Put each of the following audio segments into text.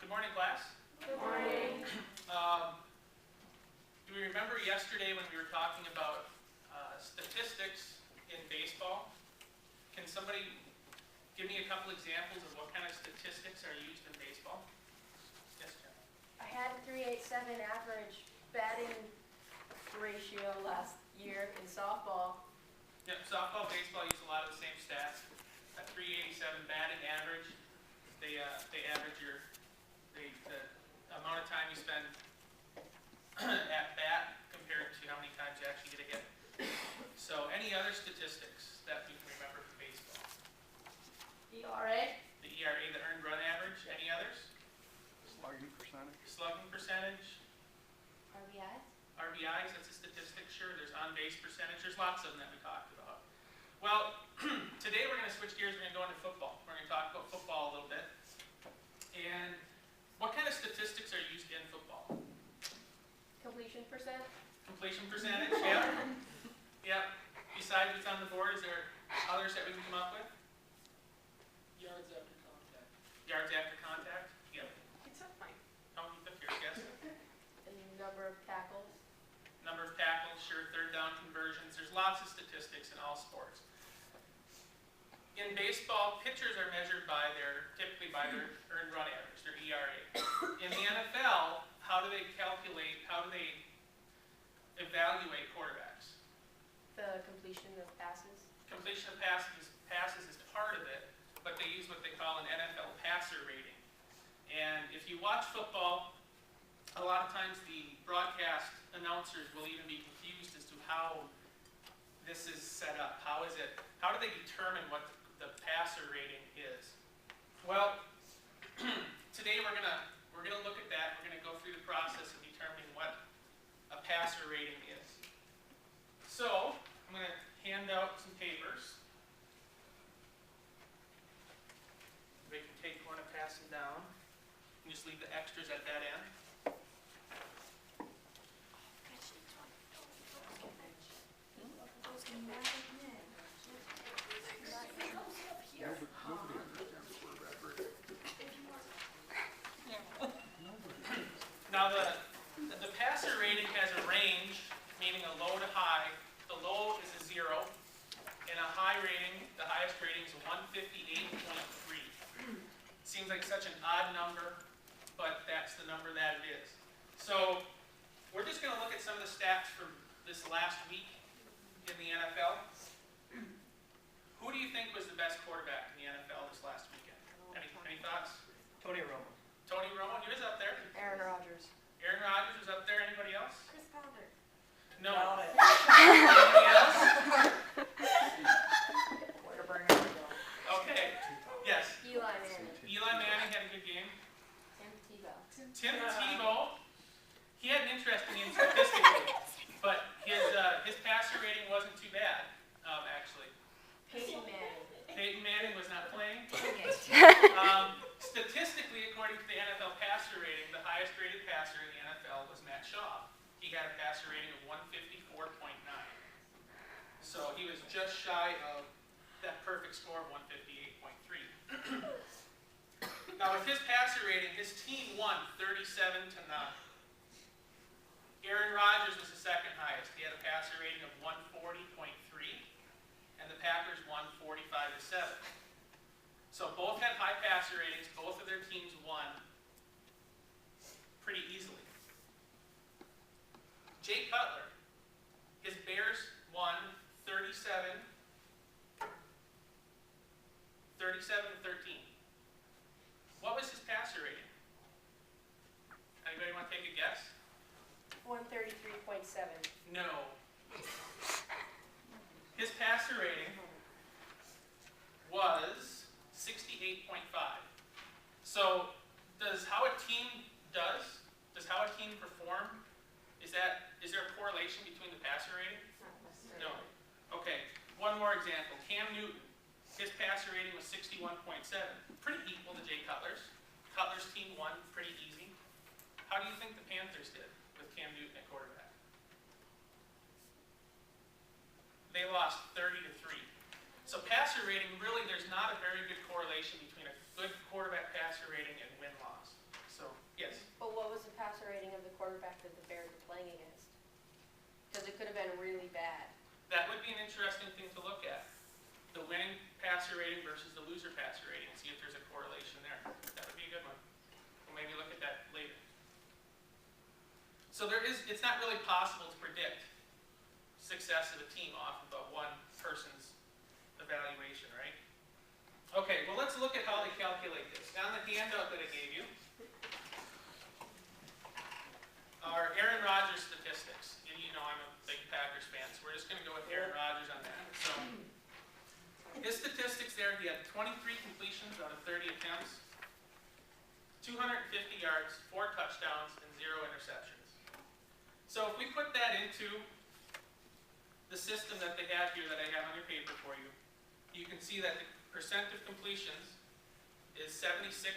Good morning, class. Good morning. Do we remember yesterday when we were talking about statistics in baseball? Can somebody give me a couple examples of what kind of statistics are used in baseball? Yes, Jen. I had a 3.87 average batting ratio last year in softball. Yep, softball, baseball use a lot of the same stats. A 387 batting average. They average the amount of time you spend at bat compared to how many times you actually get a hit. So, any other statistics that we can remember from baseball? ERA. The ERA, the earned run average. Any others? Slugging percentage. Slugging percentage. RBIs. RBIs, that's a statistic, sure. There's on-base percentage. There's lots of them that we talked about. Well, today we're going to switch gears. We're going to go into football. We're going to talk about football a little bit. And what kind of statistics are used in football? Completion percent. Completion percentage, yeah. Yep. Besides what's on the board, is there others that we can come up with? Yards after contact. Yards after contact? Yep. It's not fine. How many took yours, guess? And number of tackles. Number of tackles, sure. Third down conversions. There's lots of statistics in all sports. In baseball, pitchers are measured typically by their earned run average, their ERA. In the NFL, how do they evaluate quarterbacks? The completion of passes. Completion of passes is part of it, but they use what they call an NFL passer rating. And if you watch football, a lot of times the broadcast announcers will even be confused as to how this is set up. How do they determine what the passer rating is? Well, today we're gonna look at that. We're gonna go through the process of determining what a passer rating is. So I'm gonna hand out some papers. They can take one and pass them down. And just leave the extras at that end. Nobody understands the quarterback rating. Now the passer rating has a range, meaning a low to high. The low is a 0, and a high rating, the highest rating is a 158.3. Seems like such an odd number, but that's the number that it is. So we're just going to look at some of the stats from this last week in the NFL. Who do you think was the best quarterback in the NFL this last weekend? Any thoughts? Tony Romo. Tony Romo, he was up there. Aaron Rodgers. Aaron Rodgers was up there. Anybody else? Chris Pounder. No. Anybody else? Way to bring everything. Okay. Yes. Eli Manning. Eli Manning had a good game. Tim Tebow. Tim Tebow, he had an interesting game statistically, but his passer rating wasn't too bad, actually. Peyton Manning. Peyton Manning was not playing. Statistically, according to the NFL passer rating, the highest rated passer in the NFL was Matt Shaw. He had a passer rating of 154.9. So he was just shy of that perfect score of 158.3. Now with his passer rating, his team won 37-0. Aaron Rodgers was the second highest. He had a passer rating of 140.3, and the Packers won 45-7. So both had high passer ratings. Both of their teams won pretty easily. Jay Cutler, his Bears won 37-13. What was his passer rating? Anybody want to take a guess? 133.7. No. His passer rating was 68.5. So how a team perform, is there a correlation between the passer rating? Not necessarily. No. Okay, one more example. Cam Newton, his passer rating was 61.7. Pretty equal to Jay Cutler's. Cutler's team won pretty easy. How do you think the Panthers did with Cam Newton at quarterback? They lost 30-3. So passer rating, really, there's not a very good correlation between a good quarterback passer rating and win-loss. So passer rating of the quarterback that the Bears are playing against. Because it could have been really bad. That would be an interesting thing to look at. The winning passer rating versus the loser passer rating, and see if there's a correlation there. That would be a good one. We'll maybe look at that later. So it's not really possible to predict success of a team off of one person's evaluation, right? Okay, well let's look at how they calculate this. On the handout that I gave you are Aaron Rodgers statistics. And you know I'm a big Packers fan, so we're just going to go with Aaron Rodgers on that. So his statistics there, he had 23 completions out of 30 attempts, 250 yards, 4 touchdowns, and 0 interceptions. So if we put that into the system that they have here that I have on your paper for you, you can see that the percent of completions is 76.67%.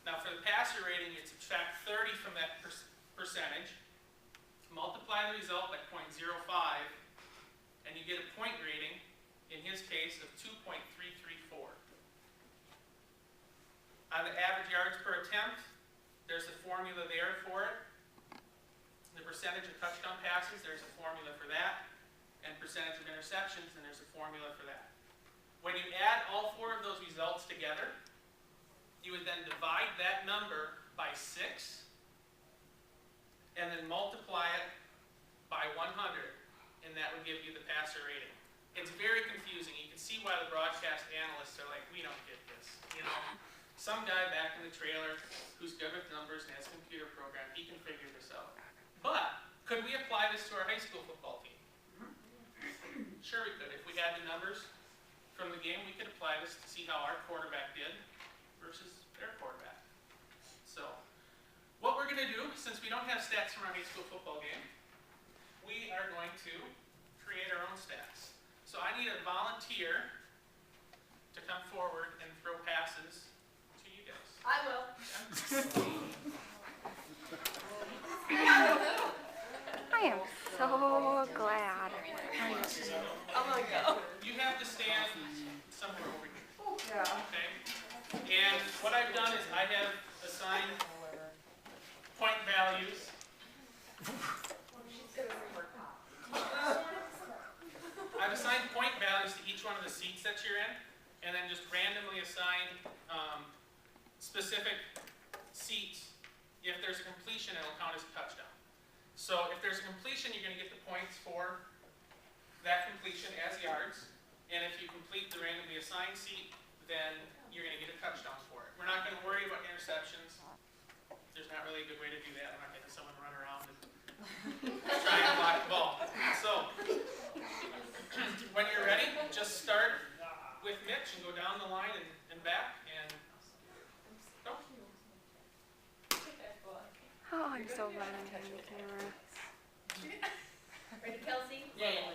Now for the passer rating, you subtract 30 from that percentage, multiply the result by 0.05, and you get a point rating, in his case, of 2.334. On the average yards per attempt, there's a formula there for it. The percentage of touchdown passes, there's a formula for that. And percentage of interceptions, and there's a formula for that. When you add all 4 of those results together, you would then divide that number by 6, and then multiply it by 100, and that would give you the passer rating. It's very confusing. You can see why the broadcast analysts are like, we don't get this. You know, some guy back in the trailer who's good with numbers and has a computer program, he can figure this out. But could we apply this to our high school football team? Sure we could. If we had the numbers from the game, we could apply this to see how our quarterback did versus their quarterback. So what we're going to do, since we don't have stats from our high school football game, we are going to create our own stats. So I need a volunteer to come forward and throw passes to you guys. I will. I am so glad. I'm gonna go. You have to stand somewhere over here. Yeah. Okay? And what I've done is I have assigned point values. I've assigned point values to each one of the seats that you're in, and then just randomly assigned specific seats. If there's a completion, it'll count as a touchdown. So if there's a completion, you're going to get the points for that completion as yards. And if you complete the randomly assigned seat, then you're going to get a touchdown for it. We're not going to worry about interceptions. There's not really a good way to do that. I'm not making someone run around and try and block the ball. So when you're ready, just start with Mitch and go down the line and back and go. Oh, I'm so glad I'm on the camera. Ready, Kelsey? Yeah.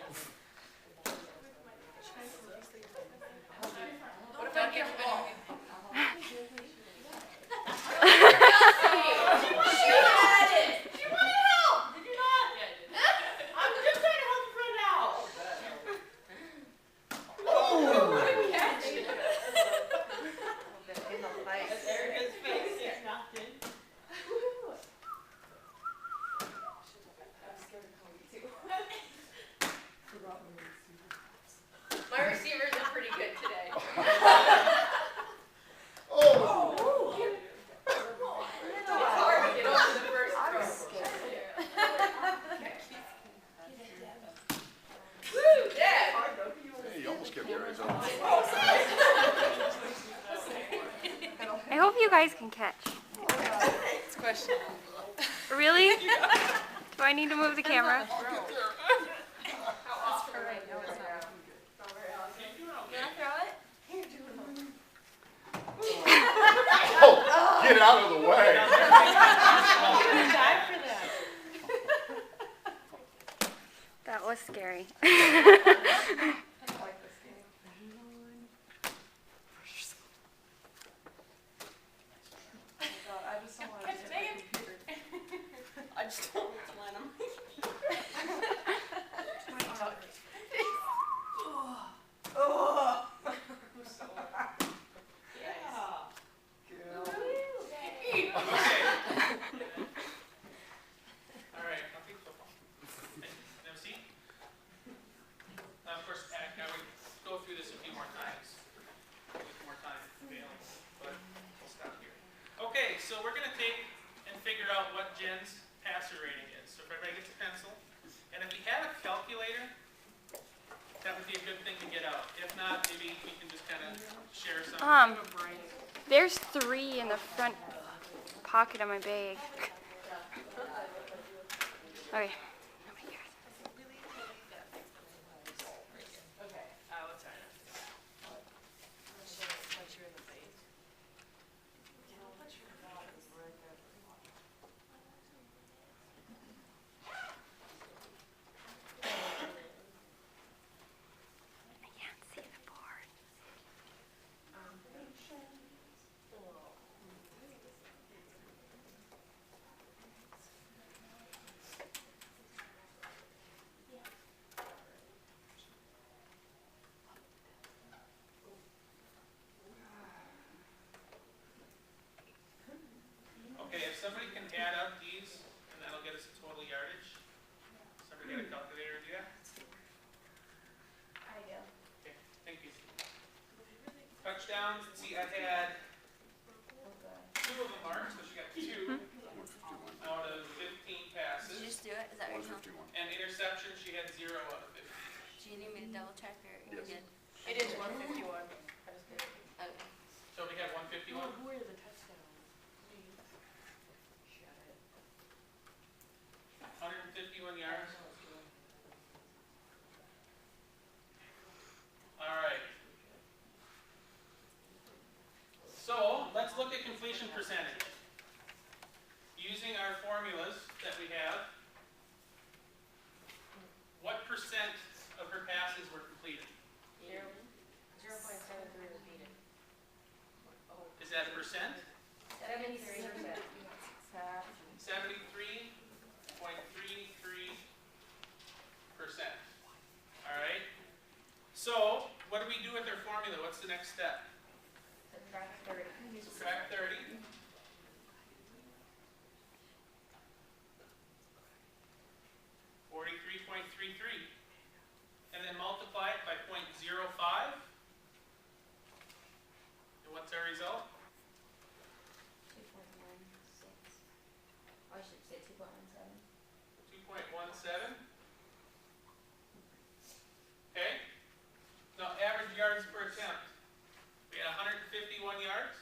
What if I get the ball? She had it! She wanted help! Did you not? Yeah, I did. I'm just trying to help a friend out. Good catch. That's Erica's face. It's knocked in. My receivers are pretty good today. Oh! It's hard to get over the first throw. Woo, Dad! Hey, you almost kept your eyes open. I hope you guys can catch. It's questionable. Really? Do I need to move the camera? I'll get there. Oh, get out of the way. That was scary. I just don't let him. Oh. take and figure out what Jen's passer rating is. So if everybody gets a pencil, and if you have a calculator, that would be a good thing to get out. If not, maybe we can just kind of share some. There's 3 in the front pocket of my bag. Okay. I can't see the board. Okay, if somebody can add up these, and that'll get us a total yardage. Somebody got a calculator to do that? I do. Okay, thank you. Touchdowns, let's see, I had Okay. 2 of them marked, so she got 2 out of 15 passes. Just do it? Is that what you're telling 151. And interception, she had 0 out of 15. Do you need me to double check or you're Yes. good? It is 151. I just did it. Okay. So we had 151. Who are the touchdowns? 151 yards. All right. So let's look at completion percentage. Using our formulas that we have, what percent of her passes were completed? 0.73 repeated. Is that a percent? 73%. 73.33%. All right. So what do we do with our formula? What's the next step? Subtract 30. Subtract 30. $43.33. And then multiply it by 0.05. And what's our result? 2.16. I should say 2.17. 2.17. Okay. Now average yards per attempt. We had 151 yards,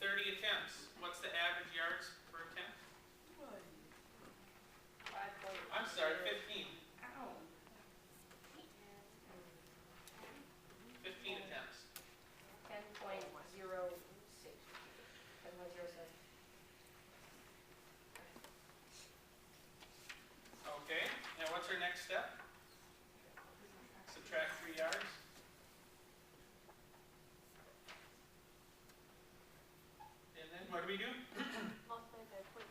30 attempts. What's the average yards per attempt? I'm sorry, 15. 15 attempts. 10.06. 10.07. Okay, and what's our next step? Subtract 3 yards. And then what do we do? Multiply by 0.25.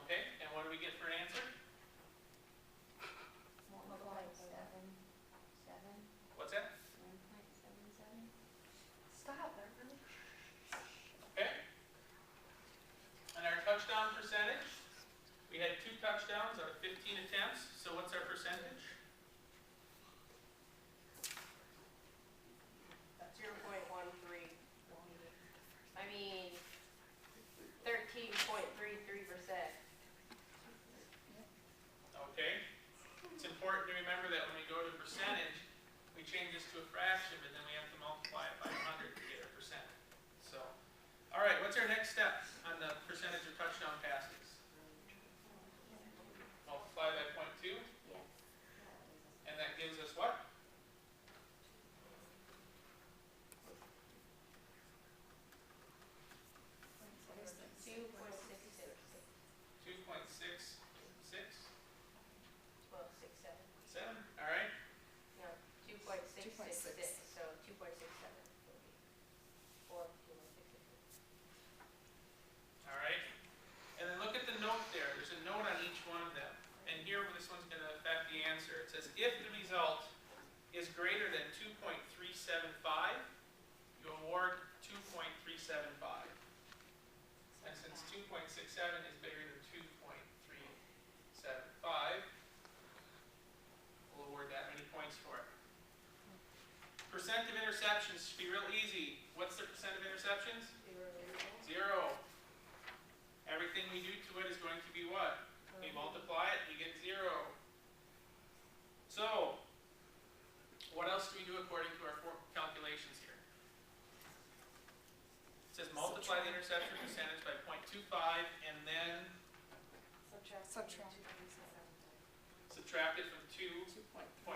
Okay, and what do we get for an answer? Multiply 7. What's that? 1.77. Stop, that really. Okay. And our touchdown percentage, we had 2 touchdowns out of 15 attempts, so what's our percentage? 0.13. I mean, 13.33%. Okay. It's important to remember that when we go to percentage, we change this to a fraction, but then we have to multiply it by 100 to get our percent. So, all right, what's our next step on the percentage of touchdown passes? Multiply by 0.2, Yes. and that gives us what? Well, 6.7. 7, all right? No, 2.666. So 2.67 will be. Or 2.66. All right. And then look at the note there. There's a note on each one of them. And here, this one's going to affect the answer. It says, if the result is greater than 2.375, you award 2.375. And since 2.67 is bigger than 2.375, we'll award that many points for it. Percent of interceptions should be real easy. What's the percent of interceptions? 0. do according to our calculations here. It says multiply the interception percentage by 0.25 and then Subtract. subtract it from 2.375.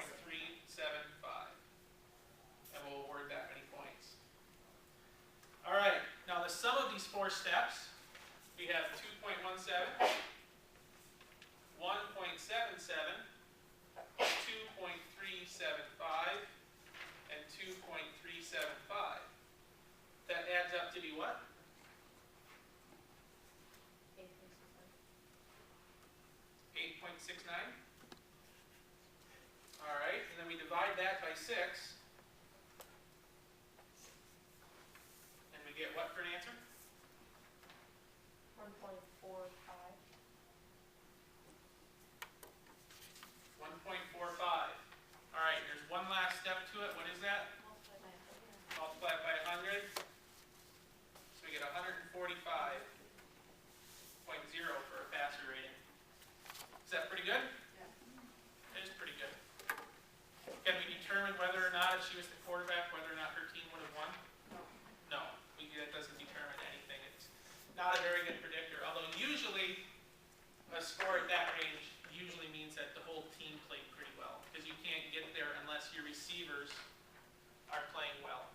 And we'll award that many points. All right, now the sum of these four steps, we have 2.17, 1.77, 2.375, and 2.375. That adds up to be what? 8.69. All right, and then we divide that by 6. And we get what for an answer? 1.45. 1.45. All right, there's one last step to it. What is that? Multiply it by 100. So we get 145.0 for a passer rating. Is that pretty good? Yeah. It is pretty good. Can we determine whether or not, if she was the quarterback, whether or not her team would have won? No, that doesn't determine anything. It's not a very good predictor, although usually a score at that range usually means that the whole team played pretty well, because you can't get there unless your receivers are playing well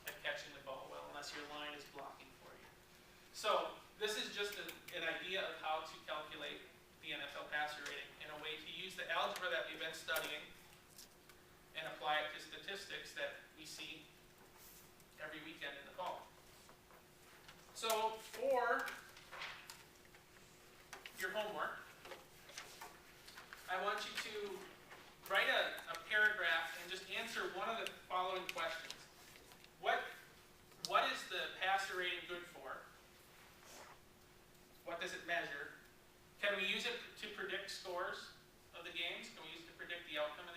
and catching the ball well, unless your line is blocking for you. So this is just an idea of how to calculate the NFL passer rating in a way to use the algebra that we've been studying and apply it to statistics that we see every weekend in the fall. So for your homework, I want you to write a paragraph and just answer one of the following questions. What is the passer rating good for? What does it measure? Can we use it to predict scores of the games? Can we use it to predict the outcome